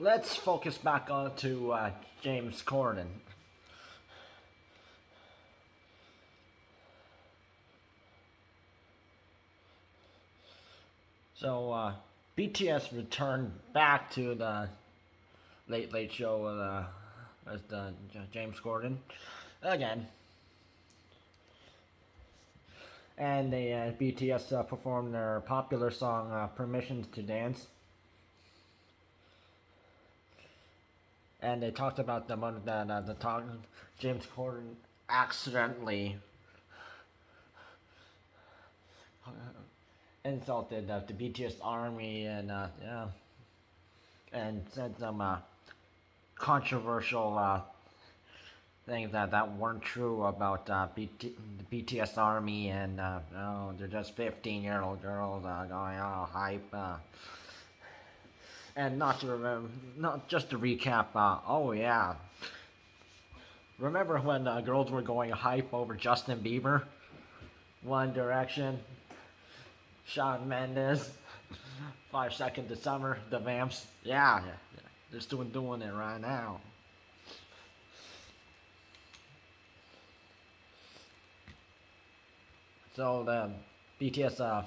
let's focus back on to James Corden. So BTS returned back to the Late Late Show with James Corden again, and they BTS performed their popular song "Permissions to Dance," and they talked about the moment that James Corden accidentally insulted the BTS Army and said some controversial things that weren't true about the BTS Army and no, they're just 15-year-old girls going all hype. And not just to recap. Oh yeah, remember when girls were going hype over Justin Bieber, One Direction, Shawn Mendes, 5 Seconds of Summer, the Vamps. Yeah, they're still doing it right now. So the BTS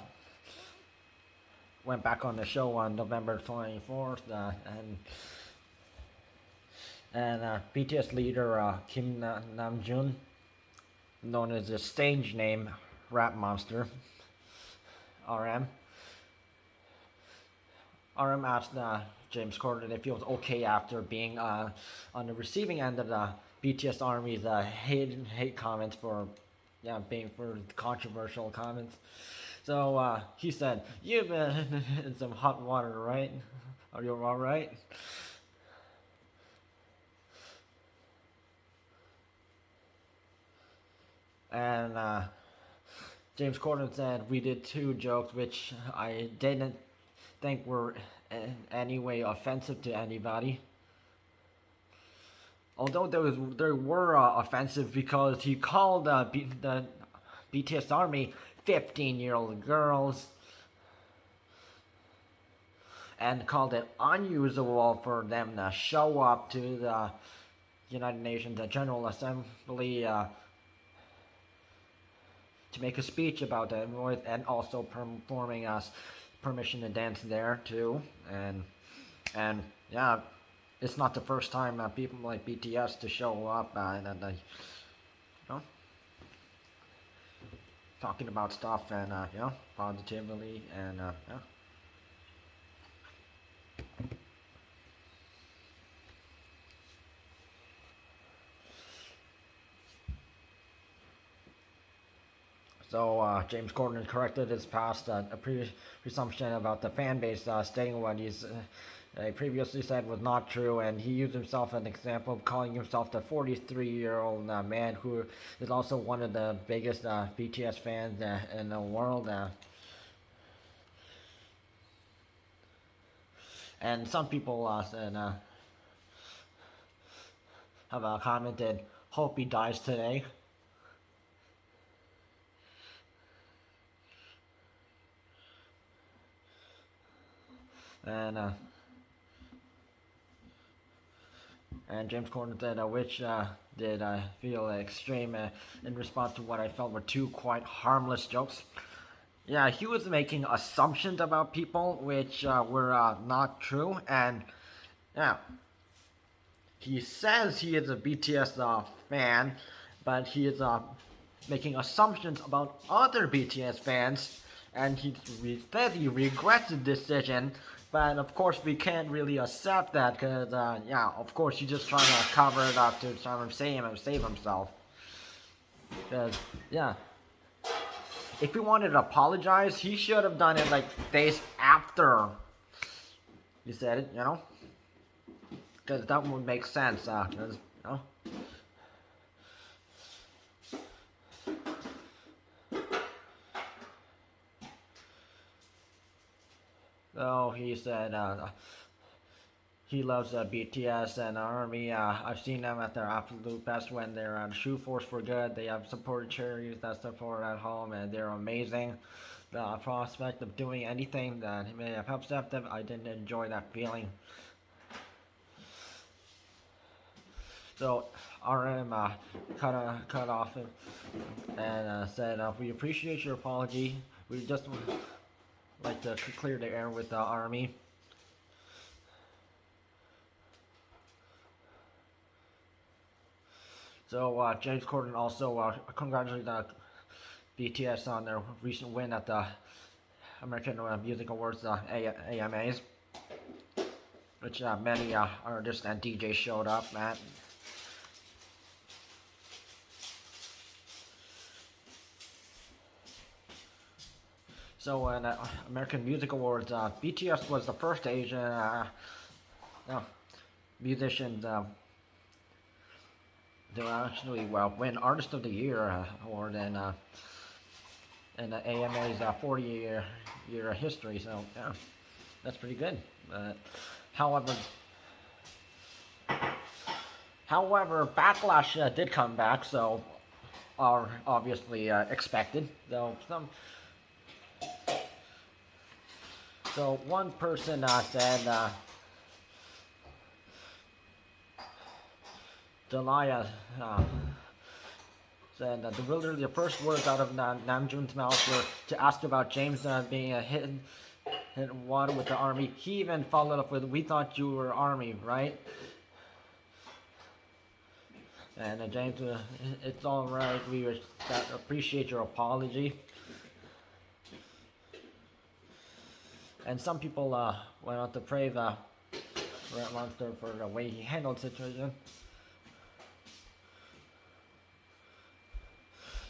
went back on the show on November 24th, and BTS leader Kim Nam Joon, known as the stage name Rap Monster, RM. RM asked James Corden if he was okay after being on the receiving end of the BTS Army's hate comments for being for controversial comments. So he said, "You've been in some hot water, right? Are you all right?" And James Corden said, "We did 2 jokes which I didn't think were in any way offensive to anybody. Although there were offensive because he called the BTS Army 15-year-old girls and called it unusual for them to show up to the United Nations General Assembly to make a speech about it, and also performing us permission to dance there too, and yeah, it's not the first time people like BTS to show up and talking about stuff and positively and So James Corden corrected his past a previous presumption about the fan base, stating what he's previously said was not true, and he used himself as an example, calling himself the 43-year-old man who is also one of the biggest BTS fans in the world. And some people said, have commented, "Hope he dies today." And James Corden said, which did I feel extreme in response to what I felt were 2 quite harmless jokes. Yeah, he was making assumptions about people which were not true, and yeah, he says he is a BTS fan, but he is making assumptions about other BTS fans, and he says he regrets the decision. But of course, we can't really accept that because, of course, he's just trying to cover it up to try to save himself. Because, if he wanted to apologize, he should have done it like days after he said it, because that would make sense. So he said he loves BTS and Army. I've seen them at their absolute best when they're on Shoe Force for Good. They have supported charities that support at home, and they're amazing. The prospect of doing anything that may have helped them, I didn't enjoy that feeling. So RM cut off and said, "We appreciate your apology. We just would like to clear the air with the Army." So James Corden also congratulated BTS on their recent win at the American Music Awards, AMAs, which many artists and DJs showed up at. So in American Music Awards, BTS was the first Asian no, musician to actually win Artist of the Year award in the AMA's 40-year history. So yeah, that's pretty good. However, backlash did come back, so are obviously expected. So one person said, Delia said literally the first words out of Nam Joon's mouth were to ask about James being hit in water with the Army. He even followed up with, "We thought you were Army, right?" And James, it's all right. We appreciate your apology. And some people went on to praise Red Monster for the way he handled the situation.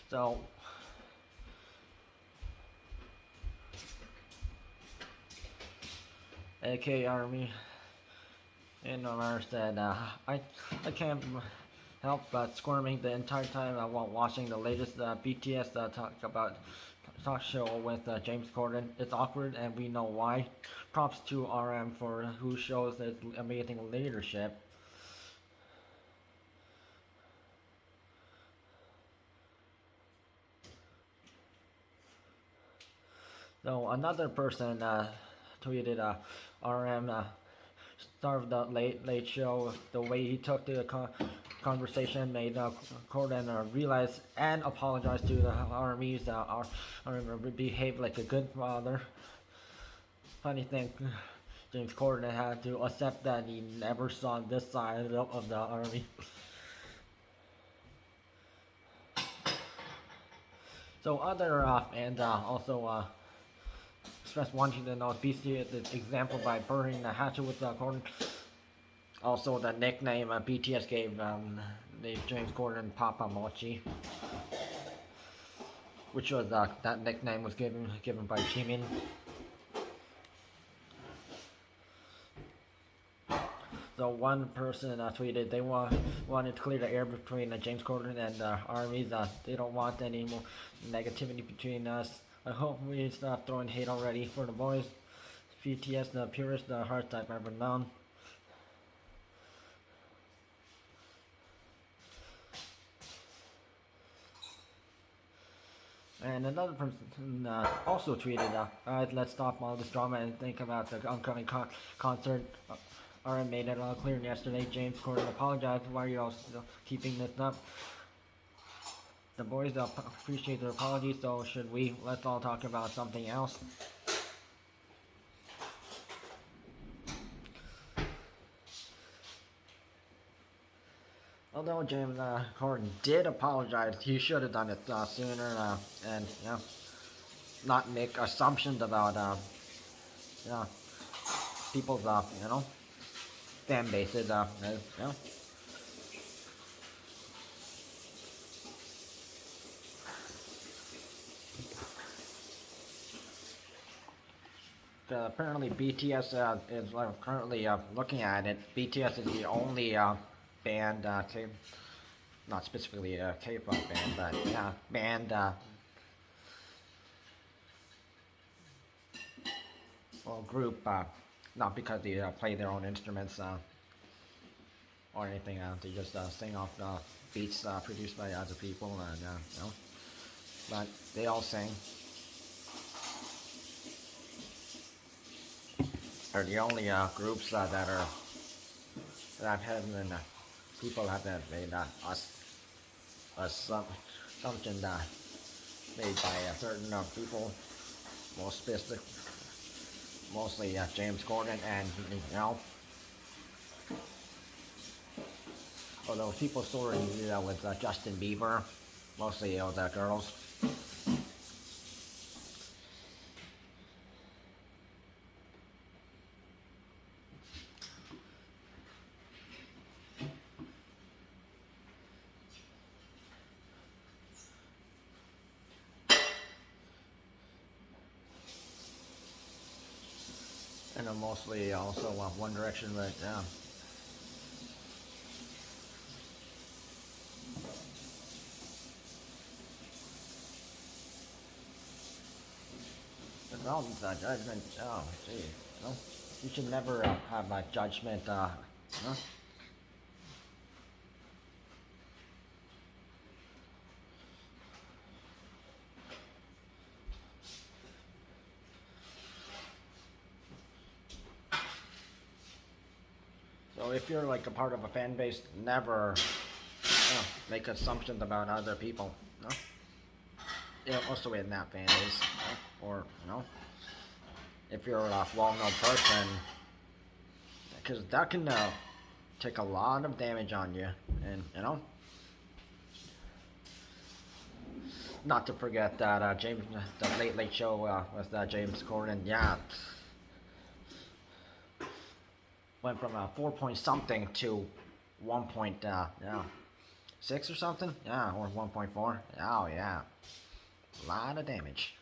So, AK Army in America said, I can't help but squirming the entire time while watching the latest BTS talk show with James Corden. It's awkward and we know why. Props to RM for who shows his amazing leadership. So another person tweeted, RM starved the late show. The way he took the conversation made Corden realize and apologize to the armies. Behave like a good father. Funny thing, James Corden had to accept that he never saw this side of the army. So other and also expressed wanting to know BTS example by burning the hatchet with Corden. Also, the nickname BTS gave James Corden Papa Mochi, which was that nickname was given by Jimin. So one person tweeted they wanted to clear the air between James Corden and armies. They don't want any more negativity between us. I hope we stop throwing hate already for the boys. BTS, the purest heart I've ever known. And another person also tweeted, "Alright, let's stop all this drama and think about the upcoming concert." RM made it all clear yesterday. James Corden apologized. Why are you all still keeping this up? The boys appreciate their apology, so should we? Let's all talk about something else. Although James Corden did apologize, he should have done it sooner and not make assumptions about people's fan bases. Apparently BTS is currently looking at it. BTS is the only band, not specifically a K-pop band, but band group, not because they play their own instruments or anything. They just sing off the beats produced by other people, and but they all sing. They're the only groups that have been people have made assumption made by certain people, most specific, mostly James Corden, and although people sort of with Justin Bieber, mostly the girls. And mostly also One Direction, but yeah. But no, judgment. Oh, gee, you should never have a judgment. So if you're like a part of a fan base, never make assumptions about other people. No? Also in that fan base, or if you're a well-known person, because that can take a lot of damage on you, and not to forget that the Late Late Show with James Corden, yeah, went from 4 point something to 1.6 or something, yeah, or 1.4. Oh yeah, a lot of damage.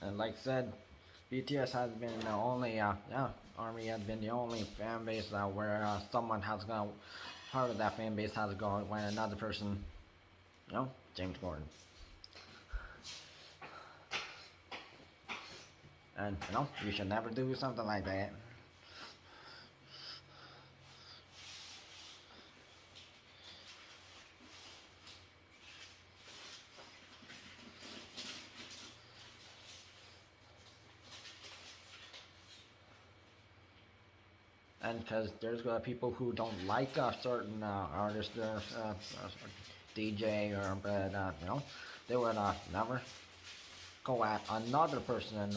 And like I said, BTS has been the only, Army has been the only fan base where someone has gone, part of that fan base has gone when another person, James Corden. And, you should never do something like that. And because there's people who don't like a certain artist or DJ, or but they would never go at another person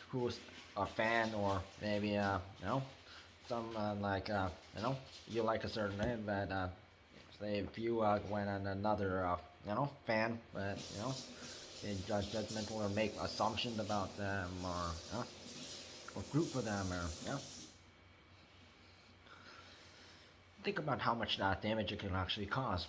who's a fan, or maybe some like you like a certain name, but say if you went on another fan, but they judge judgmental or make assumptions about them, or group for them, or think about how much damage it can actually cause.